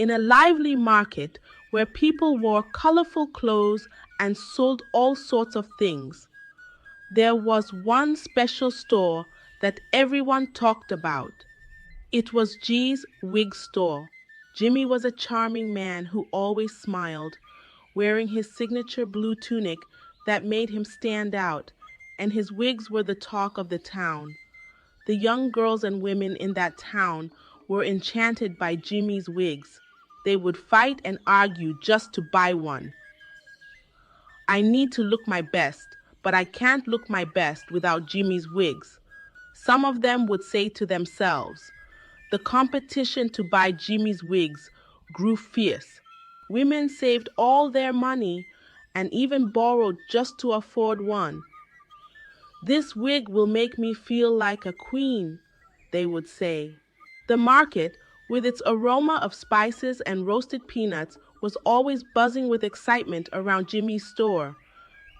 in a lively market where people wore colorful clothes and sold all sorts of things. There was one special store that everyone talked about. It was G's wig store. Jimmy was a charming man who always smiled, wearing his signature blue tunic that made him stand out, and his wigs were the talk of the town. The young girls and women in that town were enchanted by Jimmy's wigs. They would fight and argue just to buy one. I need to look my best, but I can't look my best without Jimmy's wigs. Some of them would say to themselves. The competition to buy Jimmy's wigs grew fierce. Women saved all their money and even borrowed just to afford one. This wig will make me feel like a queen, they would say. The market, with its aroma of spices and roasted peanuts, was always buzzing with excitement around Jimmy's store.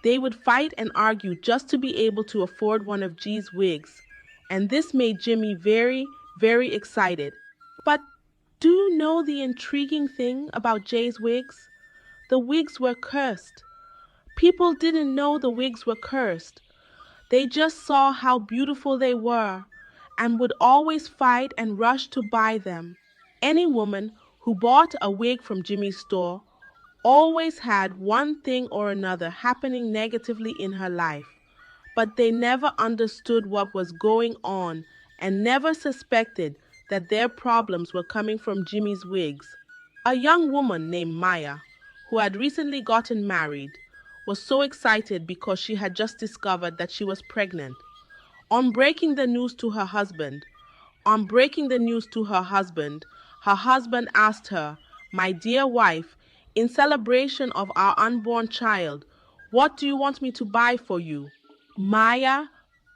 They would fight and argue just to be able to afford one of G's wigs, and this made Jimmy very, very excited. But do you know the intriguing thing about Jay's wigs? The wigs were cursed. People didn't know the wigs were cursed. They just saw how beautiful they were and would always fight and rush to buy them. Any woman who bought a wig from Jimmy's store always had one thing or another happening negatively in her life, but they never understood what was going on and never suspected that their problems were coming from Jimmy's wigs. A young woman named Maya, who had recently gotten married, was so excited because she had just discovered that she was pregnant. On breaking the news to her husband, her husband asked her, "My dear wife, in celebration of our unborn child, what do you want me to buy for you?" Maya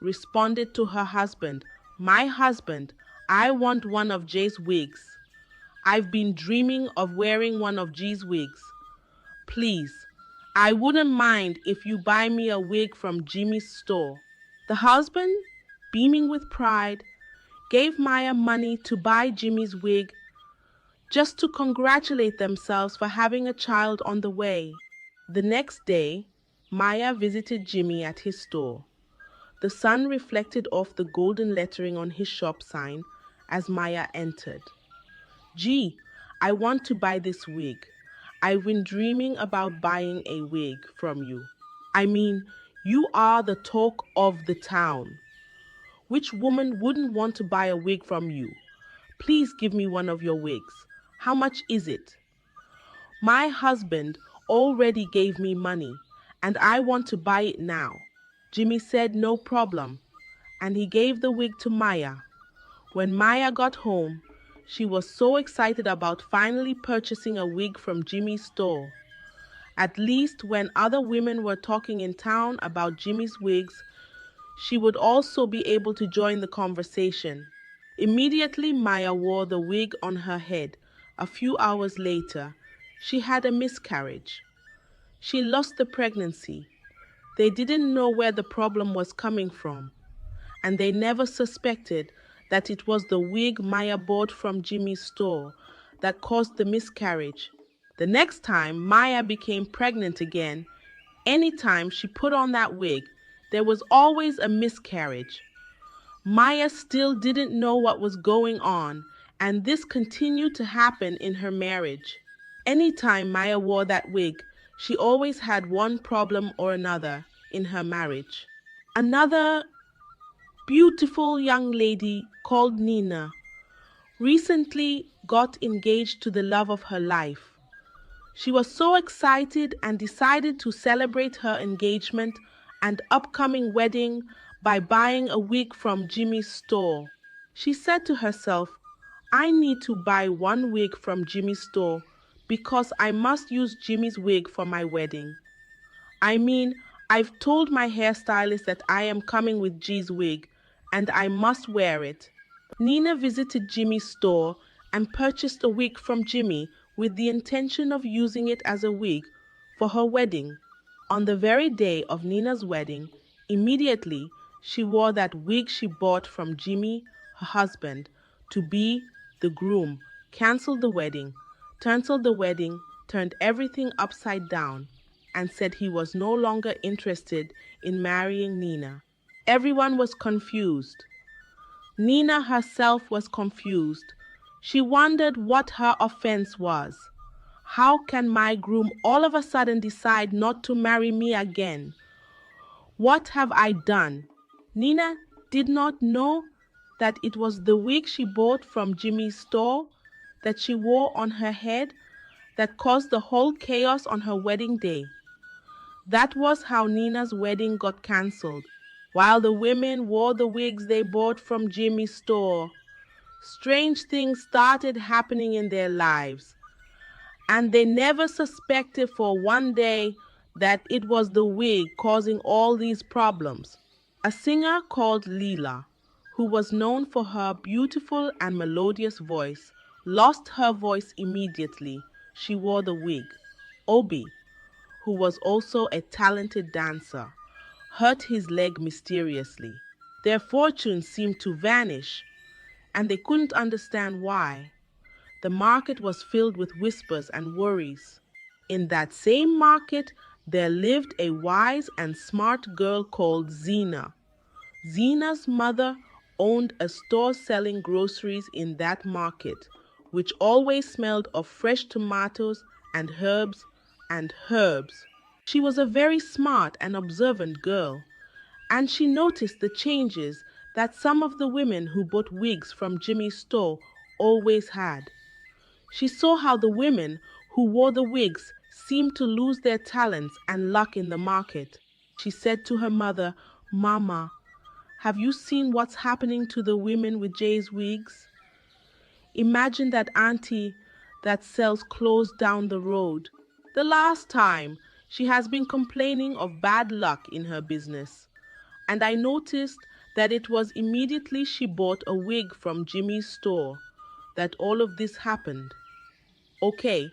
responded to her husband, "My husband, I want one of Jay's wigs. I've been dreaming of wearing one of G's wigs. Please, I wouldn't mind if you buy me a wig from Jimmy's store." The husband, beaming with pride, gave Maya money to buy Jimmy's wig just to congratulate themselves for having a child on the way. The next day, Maya visited Jimmy at his store. The sun reflected off the golden lettering on his shop sign as Maya entered. "Gee, I want to buy this wig. I've been dreaming about buying a wig from you. I mean, you are the talk of the town. Which woman wouldn't want to buy a wig from you? Please give me one of your wigs. How much is it?" "My husband already gave me money, and I want to buy it now." Jimmy said no problem, and he gave the wig to Maya. When Maya got home, she was so excited about finally purchasing a wig from Jimmy's store. At least when other women were talking in town about Jimmy's wigs, she would also be able to join the conversation. Immediately, Maya wore the wig on her head. A few hours later, she had a miscarriage. She lost the pregnancy. They didn't know where the problem was coming from, and they never suspected that it was the wig Maya bought from Jimmy's store that caused the miscarriage. The next time Maya became pregnant again, anytime she put on that wig, there was always a miscarriage. Maya still didn't know what was going on, and this continued to happen in her marriage. Anytime Maya wore that wig, she always had one problem or another in her marriage. Another beautiful young lady called Nina recently got engaged to the love of her life. She was so excited and decided to celebrate her engagement and upcoming wedding by buying a wig from Jimmy's store. She said to herself, "I need to buy one wig from Jimmy's store because I must use Jimmy's wig for my wedding. I mean, I've told my hairstylist that I am coming with G's wig and I must wear it." Nina visited Jimmy's store and purchased a wig from Jimmy with the intention of using it as a wig for her wedding. On the very day of Nina's wedding, immediately she wore that wig she bought from Jimmy, her husband, to be the groom, canceled the wedding, canceled the wedding, turned everything upside down, and said he was no longer interested in marrying Nina. Everyone was confused. Nina herself was confused. She wondered what her offense was. How can my groom all of a sudden decide not to marry me again? What have I done? Nina did not know that it was the wig she bought from Jimmy's store that she wore on her head that caused the whole chaos on her wedding day. That was how Nina's wedding got cancelled, while the women wore the wigs they bought from Jimmy's store. Strange things started happening in their lives, and they never suspected for one day that it was the wig causing all these problems. A singer called Leela, who was known for her beautiful and melodious voice, lost her voice immediately she wore the wig. Obi, who was also a talented dancer, hurt his leg mysteriously. Their fortunes seemed to vanish, and they couldn't understand why. The market was filled with whispers and worries. In that same market, there lived a wise and smart girl called Zena. Zena's mother owned a store selling groceries in that market, which always smelled of fresh tomatoes and herbs and herbs. She was a very smart and observant girl, and she noticed the changes that some of the women who bought wigs from Jimmy's store always had. She saw how the women who wore the wigs seemed to lose their talents and luck in the market. She said to her mother, "Mama, have you seen what's happening to the women with Jay's wigs? Imagine that auntie that sells clothes down the road. The last time she has been complaining of bad luck in her business. And I noticed that it was immediately she bought a wig from Jimmy's store that all of this happened. Okay,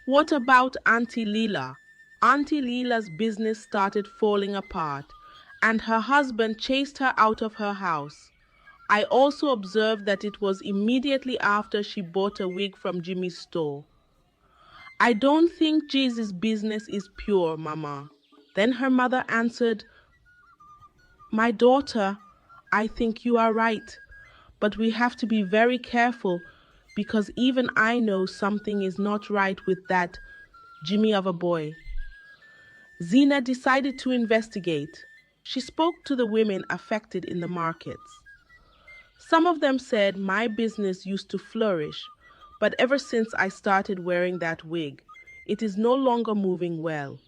what about Auntie Leela? Auntie Leela's business started falling apart, and her husband chased her out of her house. I also observed that it was immediately after she bought a wig from Jimmy's store. I don't think Jesus' business is pure, Mama." Then her mother answered, "My daughter, I think you are right, but we have to be very careful because even I know something is not right with that Jimmy of a boy." Zena decided to investigate. She spoke to the women affected in the markets. Some of them said my business used to flourish, but ever since I started wearing that wig, it is no longer moving well.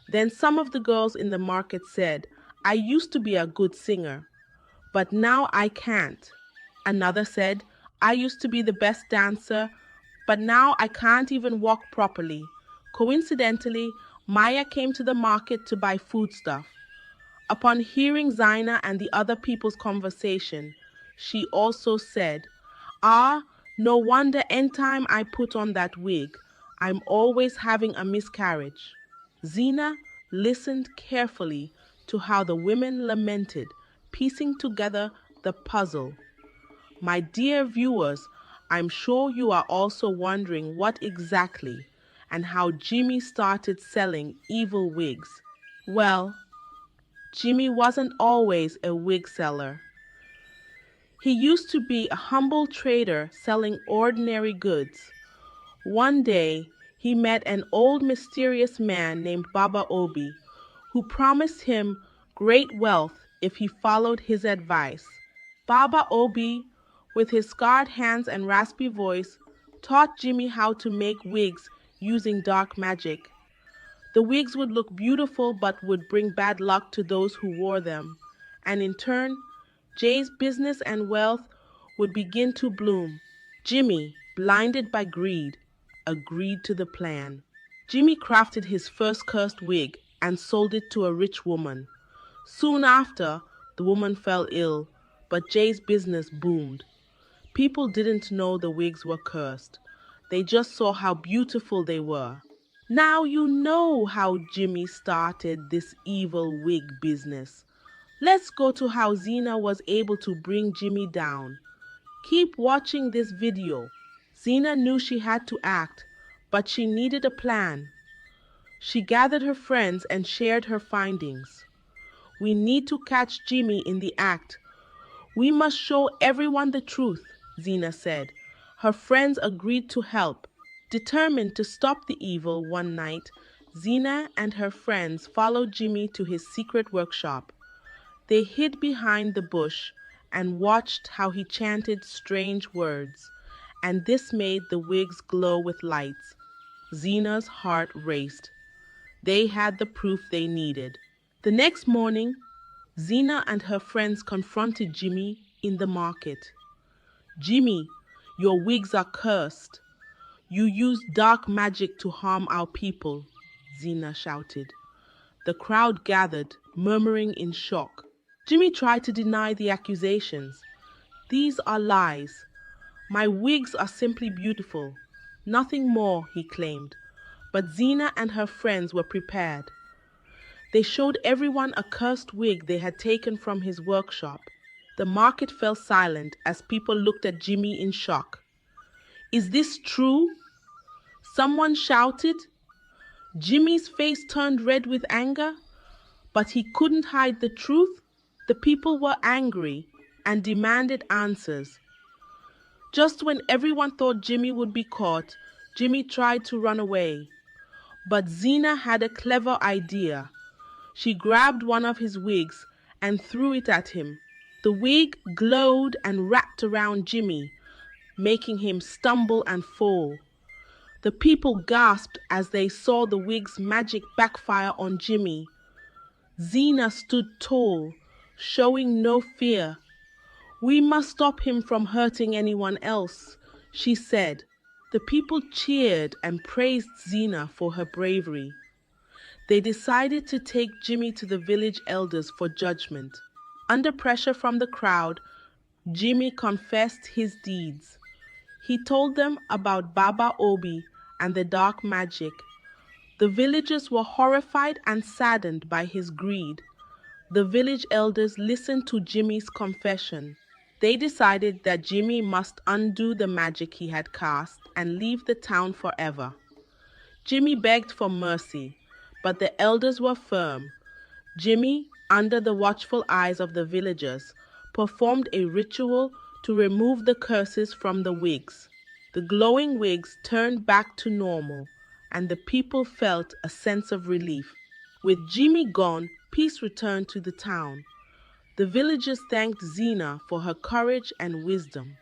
Then some of the girls in the market said, I used to be a good singer, but now I can't. Another said, I used to be the best dancer, but now I can't even walk properly. Coincidentally, Maya came to the market to buy foodstuff. Upon hearing Zaina and the other people's conversation, she also said, "Ah, no wonder anytime I put on that wig, I'm always having a miscarriage." Zena listened carefully to how the women lamented, piecing together the puzzle. My dear viewers, I'm sure you are also wondering what exactly and how Jimmy started selling evil wigs. Well, Jimmy wasn't always a wig seller. He used to be a humble trader selling ordinary goods. One day, he met an old mysterious man named Baba Obi, who promised him great wealth if he followed his advice. Baba Obi, with his scarred hands and raspy voice, taught Jimmy how to make wigs using dark magic. The wigs would look beautiful but would bring bad luck to those who wore them, and in turn, Jay's business and wealth would begin to bloom. Jimmy, blinded by greed, agreed to the plan. Jimmy crafted his first cursed wig and sold it to a rich woman. Soon after, the woman fell ill, but Jay's business boomed. People didn't know the wigs were cursed. They just saw how beautiful they were. Now you know how Jimmy started this evil wig business. Let's go to how Zena was able to bring Jimmy down. Keep watching this video. Zena knew she had to act, but she needed a plan. She gathered her friends and shared her findings. We need to catch Jimmy in the act. We must show everyone the truth, Zena said. Her friends agreed to help. Determined to stop the evil one night, Zena and her friends followed Jimmy to his secret workshop. They hid behind the bush and watched how he chanted strange words, and this made the wigs glow with lights. Zena's heart raced. They had the proof they needed. The next morning, Zena and her friends confronted Jimmy in the market. "Jimmy, your wigs are cursed. You used dark magic to harm our people," Zena shouted. The crowd gathered, murmuring in shock. Jimmy tried to deny the accusations. "These are lies. My wigs are simply beautiful. Nothing more," he claimed. But Zena and her friends were prepared. They showed everyone a cursed wig they had taken from his workshop. The market fell silent as people looked at Jimmy in shock. "Is this true?" someone shouted. Jimmy's face turned red with anger, but he couldn't hide the truth. The people were angry and demanded answers. Just when everyone thought Jimmy would be caught, Jimmy tried to run away. But Zena had a clever idea. She grabbed one of his wigs and threw it at him. The wig glowed and wrapped around Jimmy, making him stumble and fall. The people gasped as they saw the wig's magic backfire on Jimmy. Zena stood tall, showing no fear. "We must stop him from hurting anyone else," she said. The people cheered and praised Zena for her bravery. They decided to take Jimmy to the village elders for judgment. Under pressure from the crowd, Jimmy confessed his deeds. He told them about Baba Obi and the dark magic. The villagers were horrified and saddened by his greed. The village elders listened to Jimmy's confession. They decided that Jimmy must undo the magic he had cast and leave the town forever. Jimmy begged for mercy, but the elders were firm. Jimmy, under the watchful eyes of the villagers, performed a ritual to remove the curses from the wigs. The glowing wigs turned back to normal, and the people felt a sense of relief. With Jimmy gone, peace returned to the town. The villagers thanked Zena for her courage and wisdom.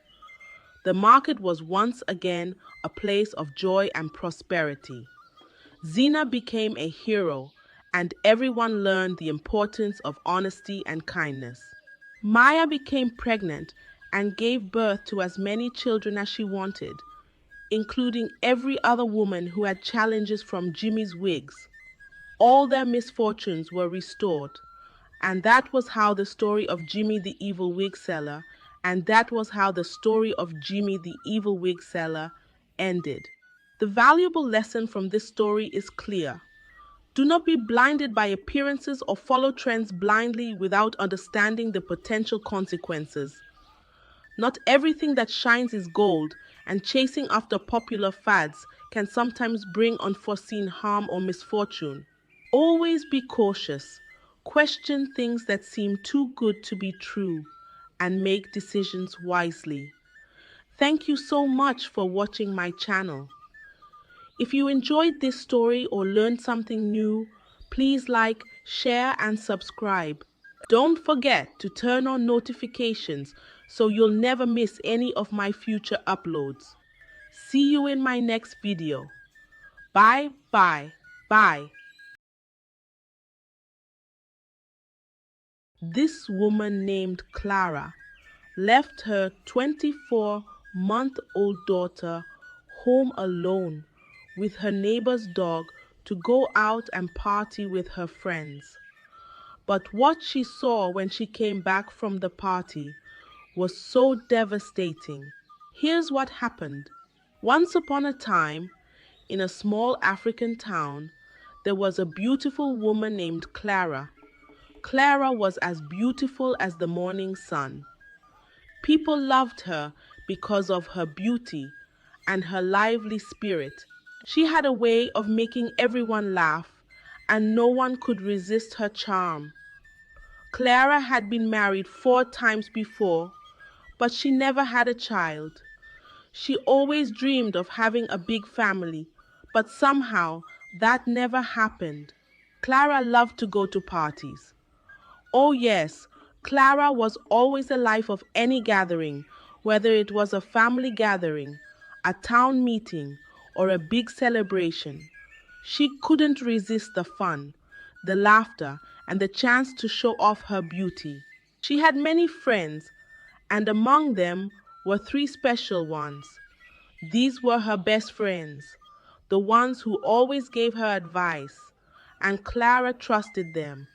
The market was once again a place of joy and prosperity. Zena became a hero, and everyone learned the importance of honesty and kindness. Maya became pregnant and gave birth to as many children as she wanted, including every other woman who had challenges from Jimmy's wigs. All their misfortunes were restored, and that was how the story of Jimmy the Evil Wig Seller ended. The valuable lesson from this story is clear. Do not be blinded by appearances or follow trends blindly without understanding the potential consequences. Not everything that shines is gold, and chasing after popular fads can sometimes bring unforeseen harm or misfortune. Always be cautious. Question things that seem too good to be true, and make decisions wisely. Thank you so much for watching my channel. If you enjoyed this story or learned something new, please like, share, and subscribe. Don't forget to turn on notifications so you'll never miss any of my future uploads. See you in my next video. Bye, bye, bye. This woman named Clara left her 24-month-old daughter home alone with her neighbor's dog to go out and party with her friends. But what she saw when she came back from the party was so devastating. Here's what happened. Once upon a time, in a small African town, there was a beautiful woman named Clara. Clara was as beautiful as the morning sun. People loved her because of her beauty and her lively spirit. She had a way of making everyone laugh, and no one could resist her charm. Clara had been married 4 times before, but she never had a child. She always dreamed of having a big family, but somehow that never happened. Clara loved to go to parties. Oh yes, Clara was always the life of any gathering, whether it was a family gathering, a town meeting, or a big celebration. She couldn't resist the fun, the laughter, and the chance to show off her beauty. She had many friends, and among them were 3 special ones. These were her best friends, the ones who always gave her advice, and Clara trusted them.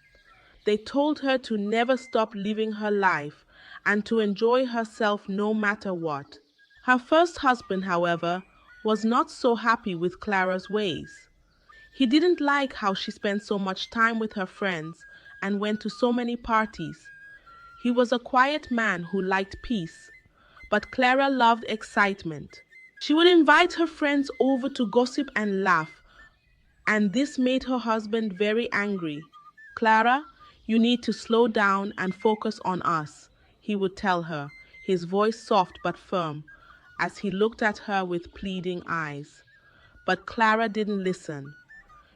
They told her to never stop living her life and to enjoy herself no matter what. Her first husband, however, was not so happy with Clara's ways. He didn't like how she spent so much time with her friends and went to so many parties. He was a quiet man who liked peace, but Clara loved excitement. She would invite her friends over to gossip and laugh, and this made her husband very angry. Clara, you need to slow down and focus on us, he would tell her, his voice soft but firm, as he looked at her with pleading eyes. But Clara didn't listen.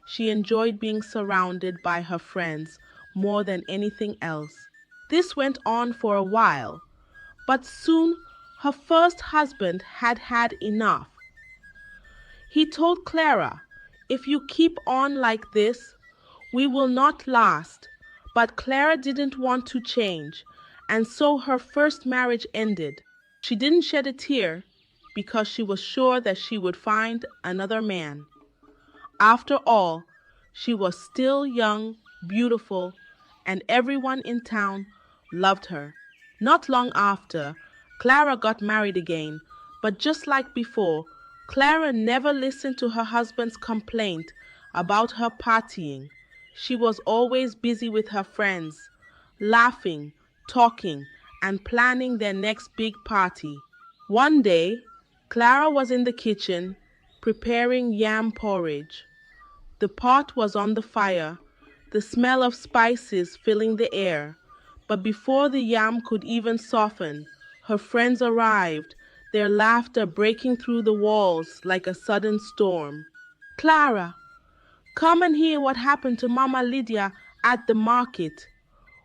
She enjoyed being surrounded by her friends more than anything else. This went on for a while, but soon her first husband had had enough. He told Clara, if you keep on like this, we will not last. But Clara didn't want to change, and so her first marriage ended. She didn't shed a tear because she was sure that she would find another man. After all, she was still young, beautiful, and everyone in town loved her. Not long after, Clara got married again, but just like before, Clara never listened to her husband's complaint about her partying. She was always busy with her friends, laughing, talking, and planning their next big party. One day, Clara was in the kitchen preparing yam porridge. The pot was on the fire, the smell of spices filling the air. But before the yam could even soften, her friends arrived, their laughter breaking through the walls like a sudden storm. Clara, come and hear what happened to Mama Lydia at the market,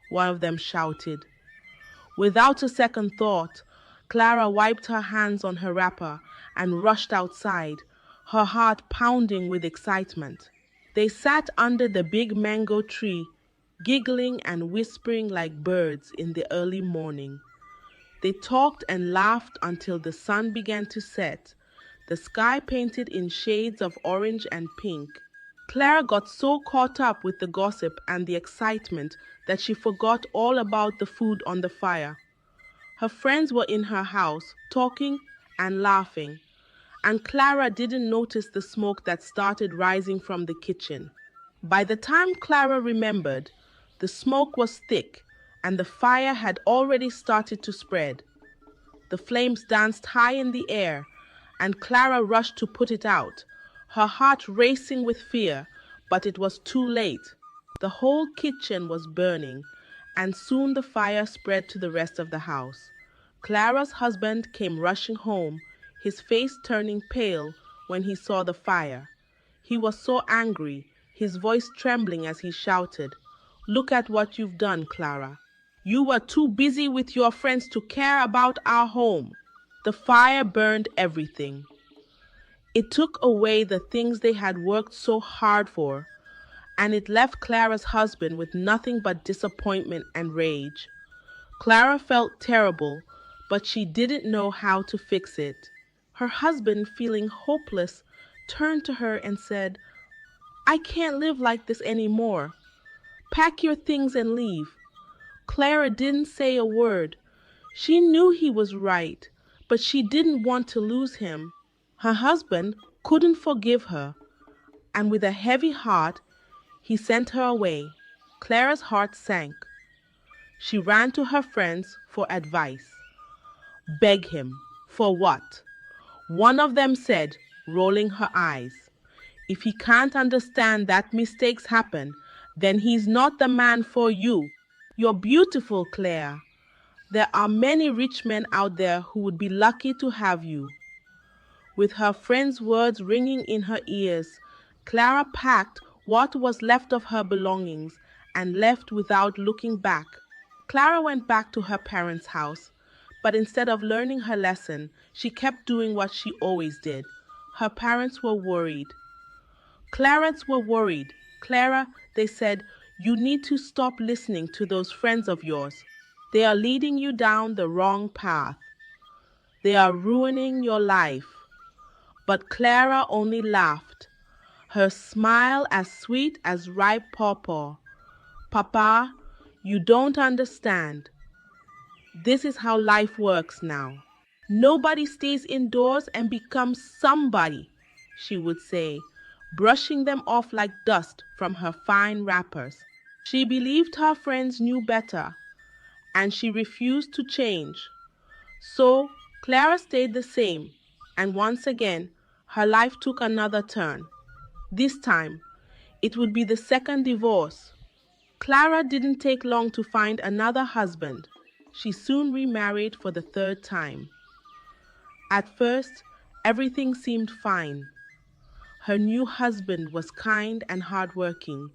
one of them shouted. Without a second thought, Clara wiped her hands on her wrapper and rushed outside, her heart pounding with excitement. They sat under the big mango tree, giggling and whispering like birds in the early morning. They talked and laughed until the sun began to set, the sky painted in shades of orange and pink. Clara got so caught up with the gossip and the excitement that she forgot all about the food on the fire. Her friends were in her house, talking and laughing, and Clara didn't notice the smoke that started rising from the kitchen. By the time Clara remembered, the smoke was thick and the fire had already started to spread. The flames danced high in the air, and Clara rushed to put it out, her heart racing with fear, but it was too late. The whole kitchen was burning, and soon the fire spread to the rest of the house. Clara's husband came rushing home, his face turning pale when he saw the fire. He was so angry, his voice trembling as he shouted, "Look at what you've done, Clara. You were too busy with your friends to care about our home." The fire burned everything. It took away the things they had worked so hard for, and it left Clara's husband with nothing but disappointment and rage. Clara felt terrible, but she didn't know how to fix it. Her husband, feeling hopeless, turned to her and said, "I can't live like this anymore. Pack your things and leave." Clara didn't say a word. She knew he was right, but she didn't want to lose him. Her husband couldn't forgive her, and with a heavy heart, he sent her away. Clara's heart sank. She ran to her friends for advice. Beg him. For what? One of them said, rolling her eyes, "If he can't understand that mistakes happen, then he's not the man for you. You're beautiful, Claire. There are many rich men out there who would be lucky to have you." With her friend's words ringing in her ears, Clara packed what was left of her belongings and left without looking back. Clara went back to her parents' house, but instead of learning her lesson, she kept doing what she always did. Her parents were worried. Clarence were worried. "Clara," they said, "you need to stop listening to those friends of yours. They are leading you down the wrong path. They are ruining your life." But Clara only laughed, her smile as sweet as ripe pawpaw. "Papa, you don't understand. This is how life works now. Nobody stays indoors and becomes somebody," she would say, brushing them off like dust from her fine wrappers. She believed her friends knew better, and she refused to change. So Clara stayed the same, and once again her life took another turn. This time, it would be the second divorce. Clara didn't take long to find another husband. She soon remarried for the third time. At first, everything seemed fine. Her new husband was kind and hardworking.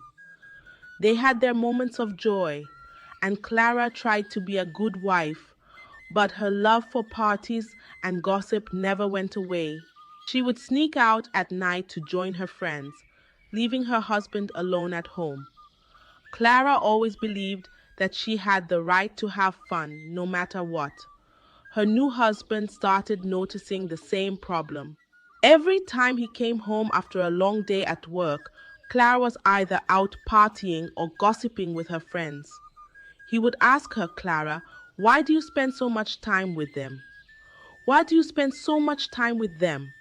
They had their moments of joy, and Clara tried to be a good wife, but her love for parties and gossip never went away. She would sneak out at night to join her friends, leaving her husband alone at home. Clara always believed that she had the right to have fun no matter what. Her new husband started noticing the same problem. Every time he came home after a long day at work, Clara was either out partying or gossiping with her friends. He would ask her, "Clara, why do you spend so much time with them? Why do you spend so much time with them?"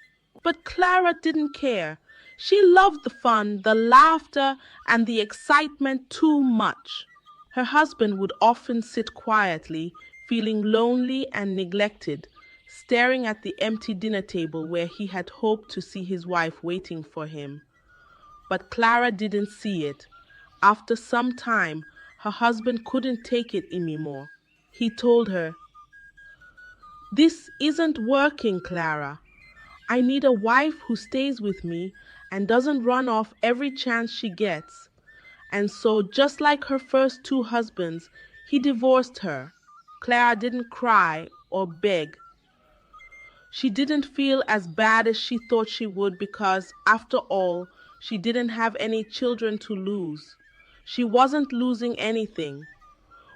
But Clara didn't care. She loved the fun, the laughter, and the excitement too much. Her husband would often sit quietly, feeling lonely and neglected, staring at the empty dinner table where he had hoped to see his wife waiting for him. But Clara didn't see it. After some time, her husband couldn't take it anymore. He told her, "This isn't working, Clara. I need a wife who stays with me and doesn't run off every chance she gets." And so, just like her first two husbands, he divorced her. Clara didn't cry or beg. She didn't feel as bad as she thought she would because, after all, she didn't have any children to lose. She wasn't losing anything.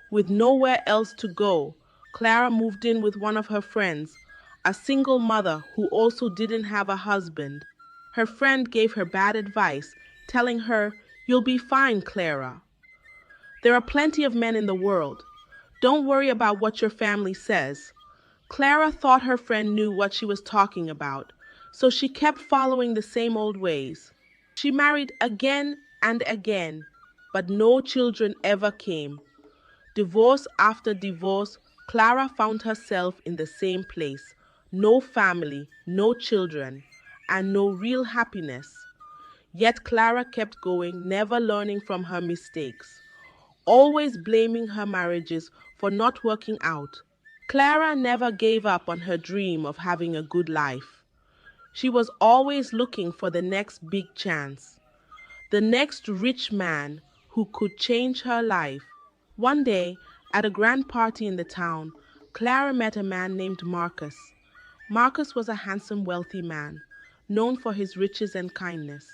With nowhere else to go, Clara moved in with one of her friends, a single mother who also didn't have a husband. Her friend gave her bad advice, telling her, "You'll be fine, Clara. There are plenty of men in the world. Don't worry about what your family says." Clara thought her friend knew what she was talking about, so she kept following the same old ways. She married again and again, but no children ever came. Divorce after divorce, Clara found herself in the same place. No family, no children, and no real happiness. Yet Clara kept going, never learning from her mistakes, always blaming her marriages for not working out. Clara never gave up on her dream of having a good life. She was always looking for the next big chance, the next rich man who could change her life. One day, at a grand party in the town, Clara met a man named Marcus. Marcus was a handsome, wealthy man, known for his riches and kindness.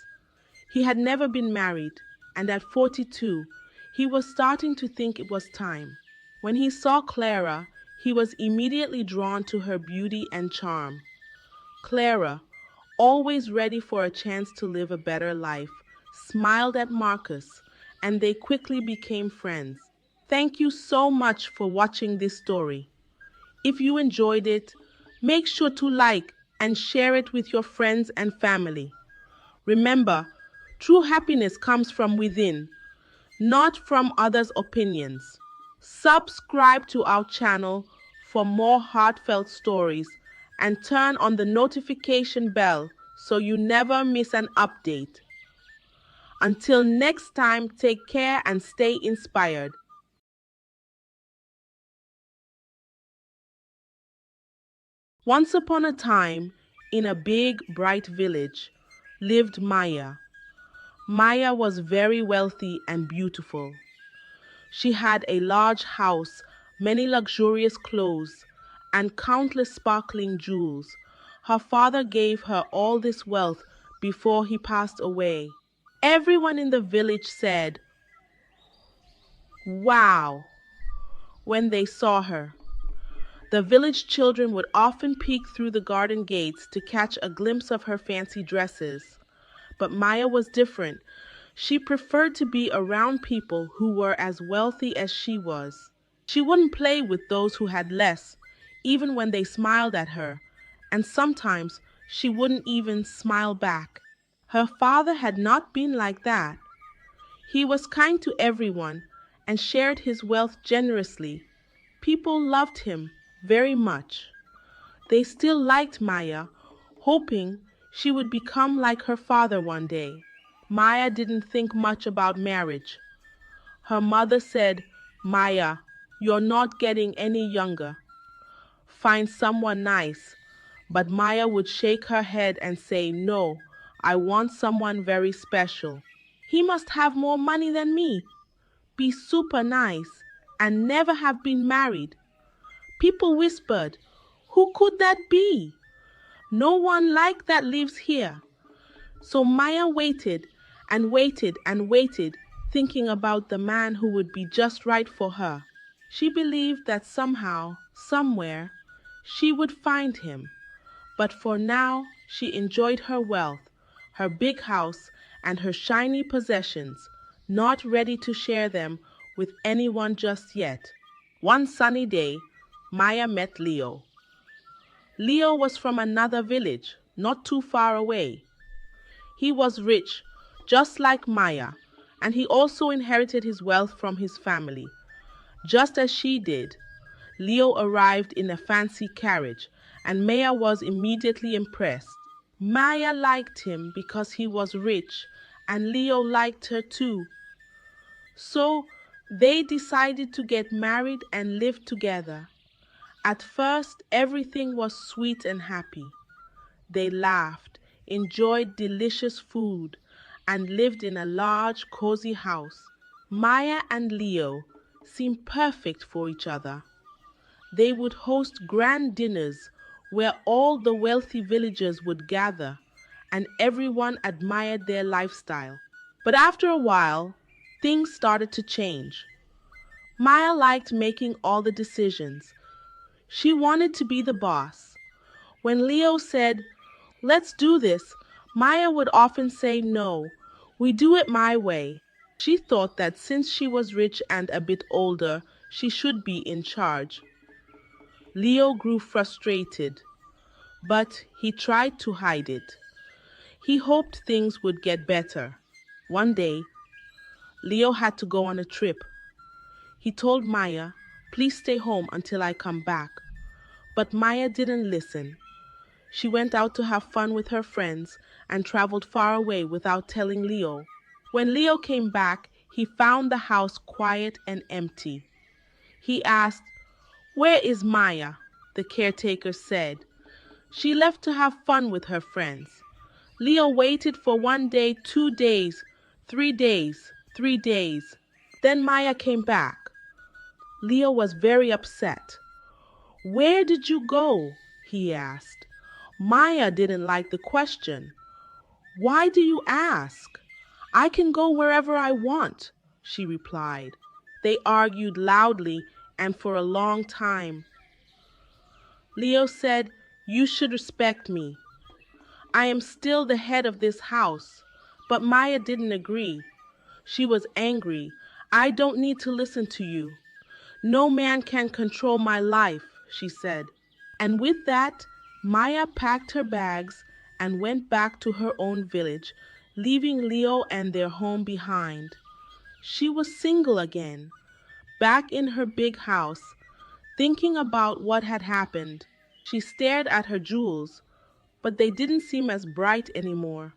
He had never been married, and at 42, he was starting to think it was time. When he saw Clara, he was immediately drawn to her beauty and charm. Clara, always ready for a chance to live a better life, smiled at Marcus, and they quickly became friends. Thank you so much for watching this story. If you enjoyed it, make sure to like and share it with your friends and family. Remember, true happiness comes from within, not from others' opinions. Subscribe to our channel for more heartfelt stories and turn on the notification bell so you never miss an update. Until next time, take care and stay inspired. Once upon a time, in a big, bright village, lived Maya. Maya was very wealthy and beautiful. She had a large house, many luxurious clothes, and countless sparkling jewels. Her father gave her all this wealth before he passed away. Everyone in the village said, "Wow," when they saw her. The village children would often peek through the garden gates to catch a glimpse of her fancy dresses. But Maya was different. She preferred to be around people who were as wealthy as she was. She wouldn't play with those who had less, even when they smiled at her, and sometimes she wouldn't even smile back. Her father had not been like that. He was kind to everyone and shared his wealth generously. People loved him very much. They still liked Maya, hoping she would become like her father one day. Maya didn't think much about marriage. Her mother said, "Maya, you're not getting any younger. Find someone nice." But Maya would shake her head and say, "No, I want someone very special. He must have more money than me, be super nice, and never have been married." People whispered, "Who could that be? No one like that lives here." So Maya waited and waited and waited, thinking about the man who would be just right for her. She believed that somehow, somewhere, she would find him. But for now, she enjoyed her wealth, her big house, and her shiny possessions, not ready to share them with anyone just yet. One sunny day, Maya met Leo. Leo was from another village, not too far away. He was rich, just like Maya, and he also inherited his wealth from his family. Just as she did, Leo arrived in a fancy carriage, and Maya was immediately impressed. Maya liked him because he was rich, and Leo liked her too. So they decided to get married and live together. At first, everything was sweet and happy. They laughed, enjoyed delicious food, and lived in a large, cozy house. Maya and Leo seemed perfect for each other. They would host grand dinners where all the wealthy villagers would gather, and everyone admired their lifestyle. But after a while, things started to change. Maya liked making all the decisions. She wanted to be the boss. When Leo said, "Let's do this," Maya would often say, "No, we do it my way." She thought that since she was rich and a bit older, she should be in charge. Leo grew frustrated, but he tried to hide it. He hoped things would get better. One day, Leo had to go on a trip. He told Maya, "Please stay home until I come back." But Maya didn't listen. She went out to have fun with her friends and traveled far away without telling Leo. When Leo came back, he found the house quiet and empty. He asked, "Where is Maya?" The caretaker said, "She left to have fun with her friends." Leo waited for 1 day, 2 days, 3 days, 3 days. Then Maya came back. Leo was very upset. "Where did you go?" he asked. Maya didn't like the question. "Why do you ask? I can go wherever I want," she replied. They argued loudly and for a long time. Leo said, "You should respect me. I am still the head of this house." But Maya didn't agree. She was angry. "I don't need to listen to you. No man can control my life," she said. And with that, Maya packed her bags and went back to her own village, leaving Leo and their home behind. She was single again, back in her big house, thinking about what had happened. She stared at her jewels, but they didn't seem as bright anymore.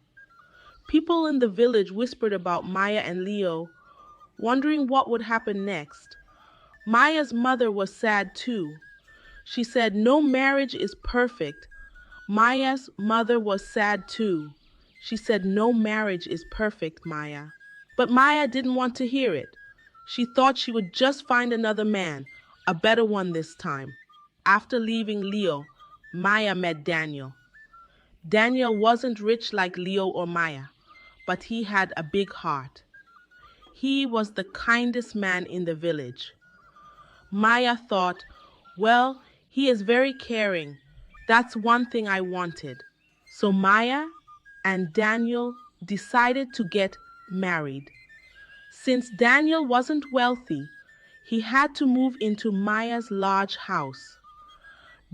People in the village whispered about Maya and Leo, wondering what would happen next. Maya's mother was sad too. She said no marriage is perfect. Maya's mother was sad too. She said no marriage is perfect, Maya. But Maya didn't want to hear it. She thought she would just find another man, a better one this time. After leaving Leo, Maya met Daniel. Daniel wasn't rich like Leo or Maya, but he had a big heart. He was the kindest man in the village. Maya thought, well, he is very caring. That's one thing I wanted. So Maya and Daniel decided to get married. Since Daniel wasn't wealthy, he had to move into Maya's large house.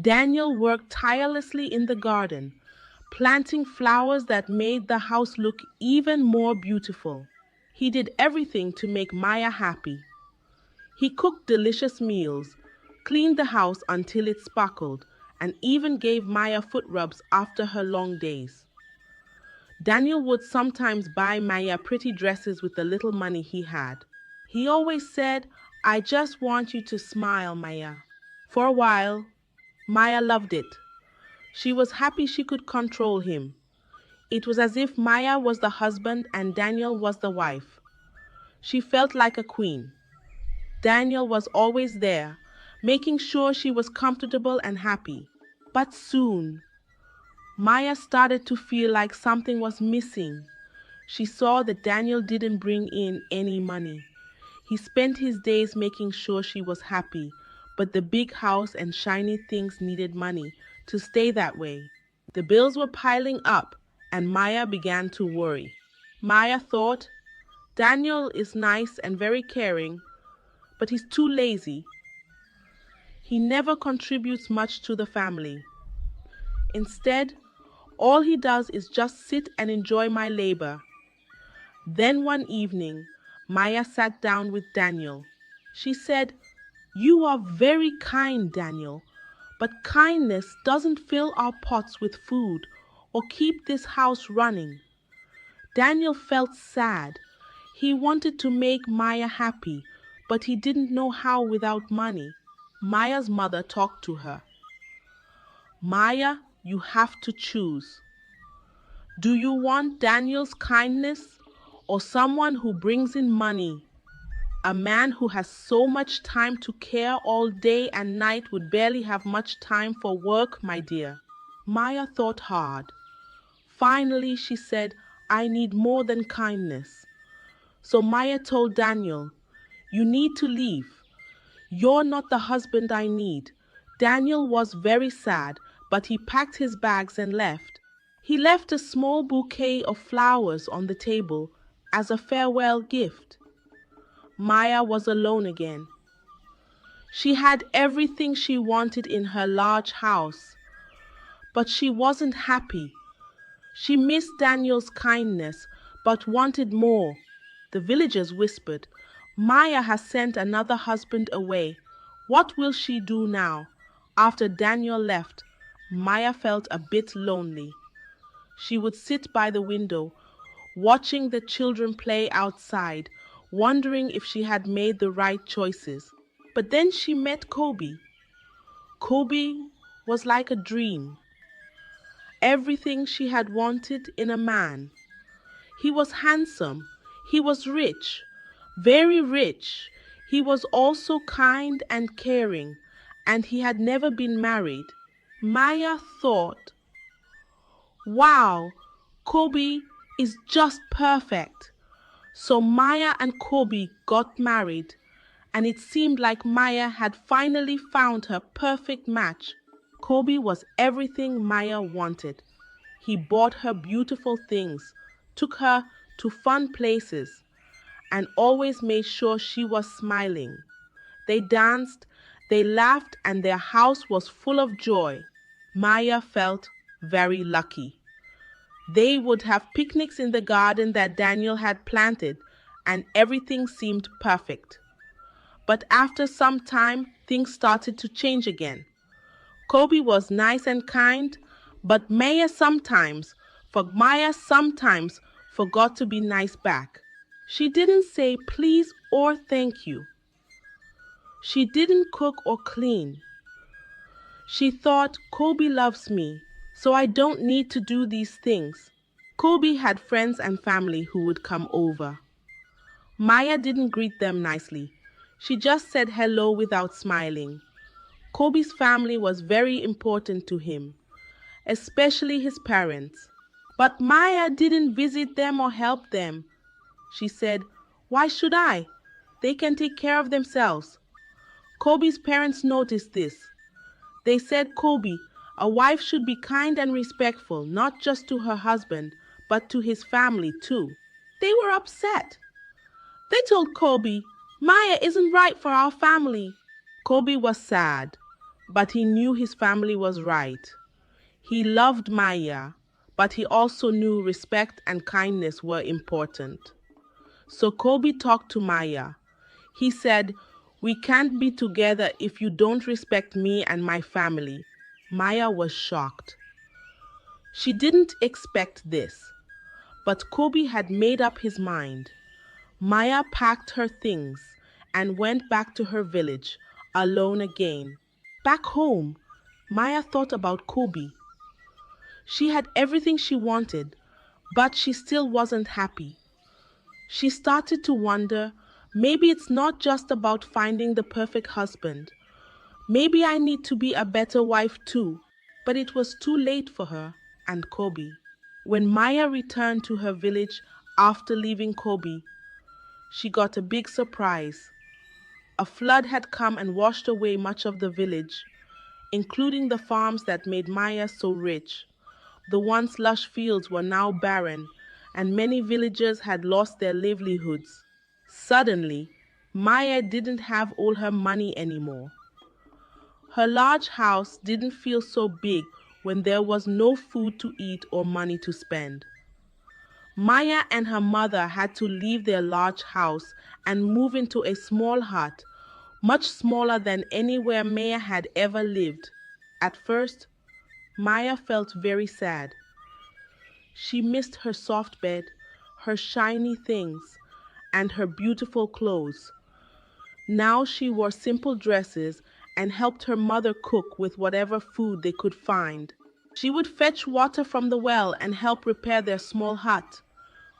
Daniel worked tirelessly in the garden, planting flowers that made the house look even more beautiful. He did everything to make Maya happy. He cooked delicious meals, cleaned the house until it sparkled, and even gave Maya foot rubs after her long days. Daniel would sometimes buy Maya pretty dresses with the little money he had. He always said, I just want you to smile, Maya. For a while, Maya loved it. She was happy she could control him. It was as if Maya was the husband and Daniel was the wife. She felt like a queen. Daniel was always there, making sure she was comfortable and happy. But soon, Maya started to feel like something was missing. She saw that Daniel didn't bring in any money. He spent his days making sure she was happy, but the big house and shiny things needed money to stay that way. The bills were piling up, and Maya began to worry. Maya thought, Daniel is nice and very caring, but he's too lazy. He never contributes much to the family. Instead, all he does is just sit and enjoy my labor. Then one evening, Maya sat down with Daniel. She said, you are very kind, Daniel, but kindness doesn't fill our pots with food or keep this house running. Daniel felt sad. He wanted to make Maya happy, but he didn't know how without money. Maya's mother talked to her. Maya, you have to choose. Do you want Daniel's kindness or someone who brings in money? A man who has so much time to care all day and night would barely have much time for work, my dear. Maya thought hard. Finally, she said, I need more than kindness. So Maya told Daniel, you need to leave. You're not the husband I need. Daniel was very sad, but he packed his bags and left. He left a small bouquet of flowers on the table as a farewell gift. Maya was alone again. She had everything she wanted in her large house, but she wasn't happy. She missed Daniel's kindness, but wanted more. The villagers whispered, Maya has sent another husband away. What will she do now? After Daniel left, Maya felt a bit lonely. She would sit by the window, watching the children play outside, wondering if she had made the right choices. But then she met Kobe. Kobe was like a dream. Everything she had wanted in a man. He was handsome. He was rich, very rich. He was also kind and caring, and he had never been married. Maya thought, wow, Kobe is just perfect. So Maya and Kobe got married, and it seemed like Maya had finally found her perfect match. Kobe was everything Maya wanted. He bought her beautiful things, took her to fun places, and always made sure she was smiling. They danced, they laughed, and their house was full of joy. Maya felt very lucky. They would have picnics in the garden that Daniel had planted, and everything seemed perfect. But after some time, things started to change again. Kobe was nice and kind, but Maya sometimes forgot to be nice back. She didn't say please or thank you. She didn't cook or clean. She thought Kobe loves me, so I don't need to do these things. Kobe had friends and family who would come over. Maya didn't greet them nicely. She just said hello without smiling. Kobe's family was very important to him, especially his parents. But Maya didn't visit them or help them. She said, "Why should I? They can take care of themselves." Kobe's parents noticed this. They said, "Kobe, a wife should be kind and respectful, not just to her husband, but to his family too." They were upset. They told Kobe, "Maya isn't right for our family." Kobe was sad, but he knew his family was right. He loved Maya, but he also knew respect and kindness were important. So Kobe talked to Maya. He said, "We can't be together if you don't respect me and my family." Maya was shocked. She didn't expect this, but Kobe had made up his mind. Maya packed her things and went back to her village, alone again. Back home, Maya thought about Kobe. She had everything she wanted, but she still wasn't happy. She started to wonder, maybe it's not just about finding the perfect husband. Maybe I need to be a better wife too. But it was too late for her and Kobe. When Maya returned to her village after leaving Kobe, she got a big surprise. A flood had come and washed away much of the village, including the farms that made Maya so rich. The once lush fields were now barren, and many villagers had lost their livelihoods. Suddenly, Maya didn't have all her money anymore. Her large house didn't feel so big when there was no food to eat or money to spend. Maya and her mother had to leave their large house and move into a small hut, much smaller than anywhere Maya had ever lived. At first, Maya felt very sad. She missed her soft bed, her shiny things, and her beautiful clothes. Now she wore simple dresses and helped her mother cook with whatever food they could find. She would fetch water from the well and help repair their small hut.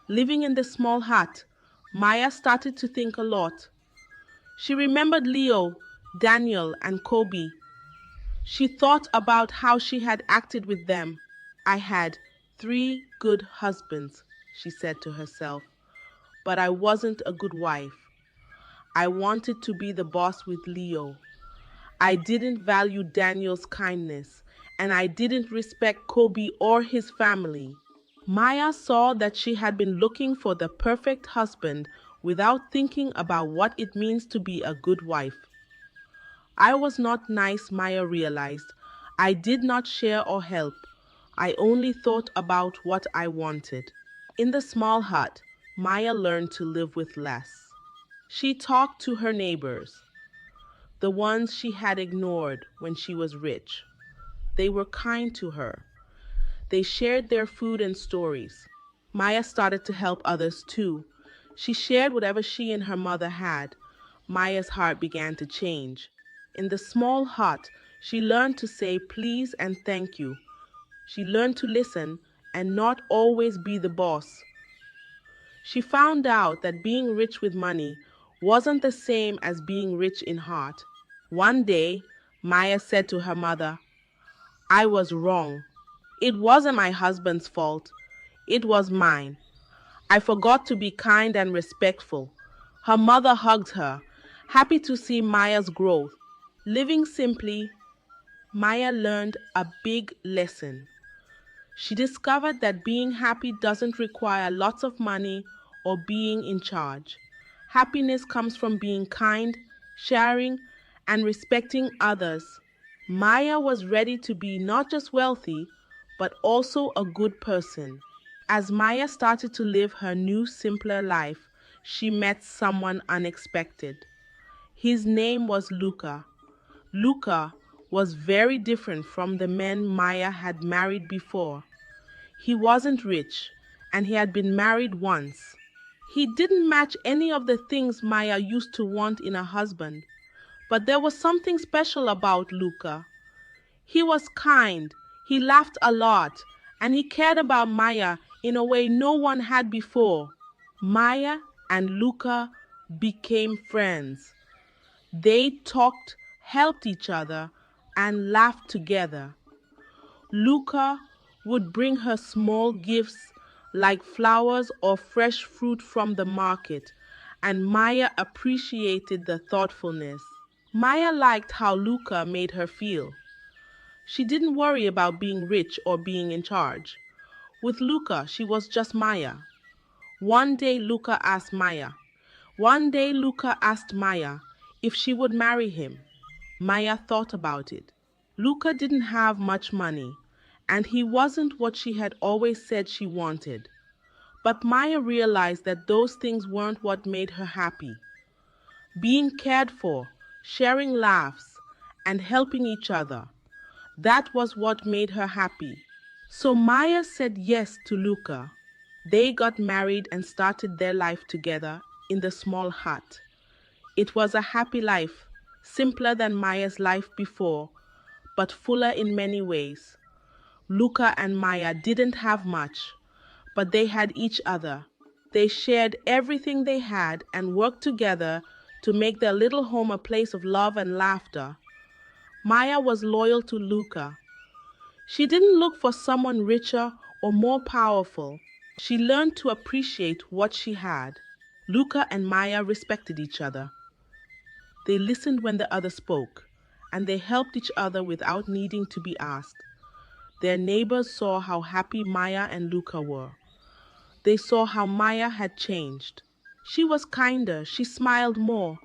Living in the small hut, Maya started to think a lot. She remembered Leo, Daniel, and Kobe. She thought about how she had acted with them. "I had 3 good husbands," she said to herself, "but I wasn't a good wife. I wanted to be the boss with Leo. I didn't value Daniel's kindness, and I didn't respect Kobe or his family." Maya saw that she had been looking for the perfect husband without thinking about what it means to be a good wife. "I was not nice," Maya realized. "I did not share or help. I only thought about what I wanted." In the small hut, Maya learned to live with less. She talked to her neighbors, the ones she had ignored when she was rich. They were kind to her. They shared their food and stories. Maya started to help others too. She shared whatever she and her mother had. Maya's heart began to change. In the small hut, she learned to say please and thank you. She learned to listen and not always be the boss. She found out that being rich with money wasn't the same as being rich in heart. One day, Maya said to her mother, "I was wrong. It wasn't my husband's fault. It was mine. I forgot to be kind and respectful." Her mother hugged her, happy to see Maya's growth. Living simply, Maya learned a big lesson. She discovered that being happy doesn't require lots of money or being in charge. Happiness comes from being kind, sharing, and respecting others. Maya was ready to be not just wealthy, but also a good person. As Maya started to live her new, simpler life, she met someone unexpected. His name was Luca. Luca was very different from the men Maya had married before. He wasn't rich, and he had been married once. He didn't match any of the things Maya used to want in a husband, but there was something special about Luca. He was kind, he laughed a lot, and he cared about Maya in a way no one had before. Maya and Luca became friends. They talked, helped each other, and laughed together. Luca would bring her small gifts like flowers or fresh fruit from the market, and Maya appreciated the thoughtfulness. Maya liked how Luca made her feel. She didn't worry about being rich or being in charge. With Luca, she was just Maya. One day Luca asked Maya, One day Luca asked Maya if she would marry him. Maya thought about it. Luca didn't have much money, and he wasn't what she had always said she wanted. But Maya realized that those things weren't what made her happy. Being cared for, sharing laughs, and helping each other, that was what made her happy. So Maya said yes to Luca. They got married and started their life together in the small hut. It was a happy life, simpler than Maya's life before, but fuller in many ways. Luca and Maya didn't have much, but they had each other. They shared everything they had and worked together to make their little home a place of love and laughter. Maya was loyal to Luca. She didn't look for someone richer or more powerful. She learned to appreciate what she had. Luca and Maya respected each other. They listened when the other spoke, and they helped each other without needing to be asked. Their neighbors saw how happy Maya and Luca were. They saw how Maya had changed. She was kinder, she smiled more,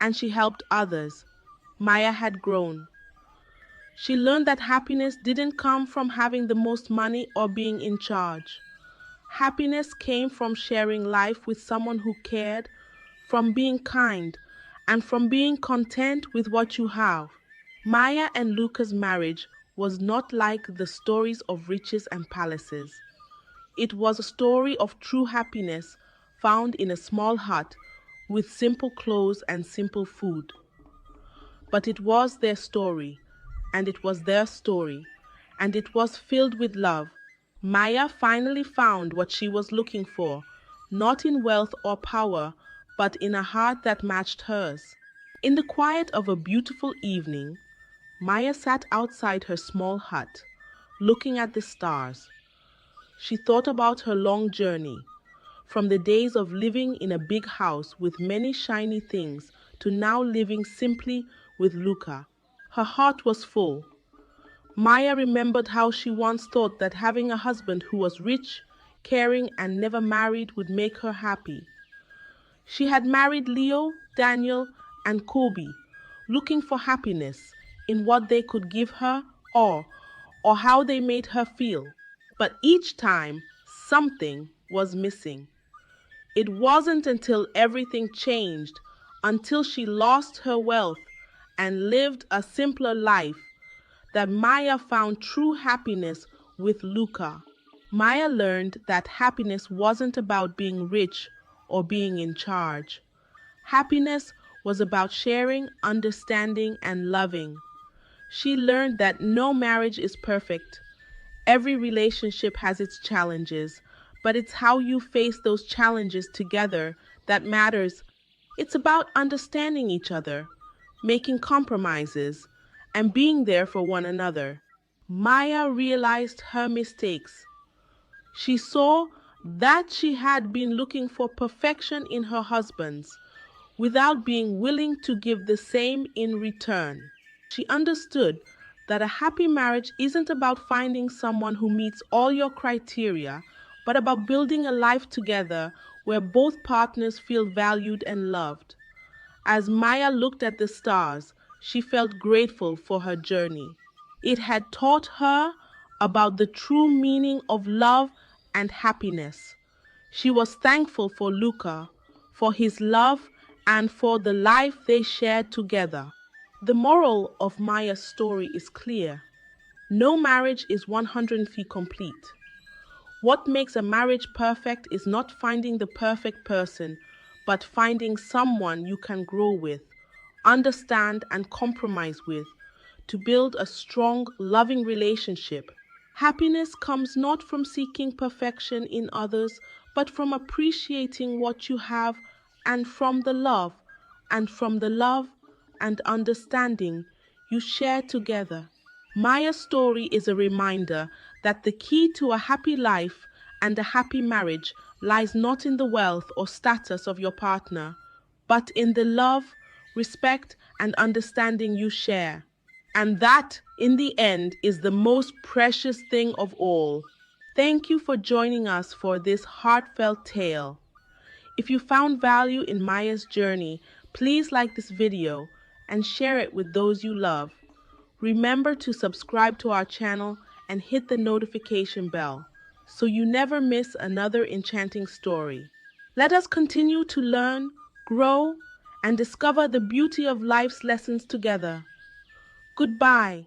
and she helped others. Maya had grown. She learned that happiness didn't come from having the most money or being in charge. Happiness came from sharing life with someone who cared, from being kind, and from being content with what you have. Maya and Luca's marriage was not like the stories of riches and palaces. It was a story of true happiness found in a small hut with simple clothes and simple food. But it was their story, and it was their story, and it was filled with love. Maya finally found what she was looking for, not in wealth or power, but in a heart that matched hers. In the quiet of a beautiful evening, Maya sat outside her small hut, looking at the stars. She thought about her long journey, from the days of living in a big house with many shiny things to now living simply with Luca. Her heart was full. Maya remembered how she once thought that having a husband who was rich, caring, and never married would make her happy. She had married Leo, Daniel, and Kobe, looking for happiness in what they could give her or how they made her feel. But each time, something was missing. It wasn't until everything changed, until she lost her wealth and lived a simpler life, that Maya found true happiness with Luca. Maya learned that happiness wasn't about being rich or being in charge. Happiness was about sharing, understanding, and loving. She learned that no marriage is perfect. Every relationship has its challenges, but it's how you face those challenges together that matters. It's about understanding each other, making compromises, and being there for one another. Maya realized her mistakes. She saw that she had been looking for perfection in her husbands without being willing to give the same in return. She understood that a happy marriage isn't about finding someone who meets all your criteria, but about building a life together where both partners feel valued and loved. As Maya looked at the stars, she felt grateful for her journey. It had taught her about the true meaning of love and happiness. She was thankful for Luca, for his love, and for the life they shared together. The moral of Maya's story is clear. No marriage is 100% complete. What makes a marriage perfect is not finding the perfect person, but finding someone you can grow with, understand, and compromise with to build a strong, loving relationship. Happiness comes not from seeking perfection in others, but from appreciating what you have and from the love and understanding you share together. Maya's story is a reminder that the key to a happy life and a happy marriage lies not in the wealth or status of your partner, but in the love, respect, and understanding you share. And that, in the end, is the most precious thing of all. Thank you for joining us for this heartfelt tale. If you found value in Maya's journey, please like this video and share it with those you love. Remember to subscribe to our channel and hit the notification bell so you never miss another enchanting story. Let us continue to learn, grow, and discover the beauty of life's lessons together. Goodbye.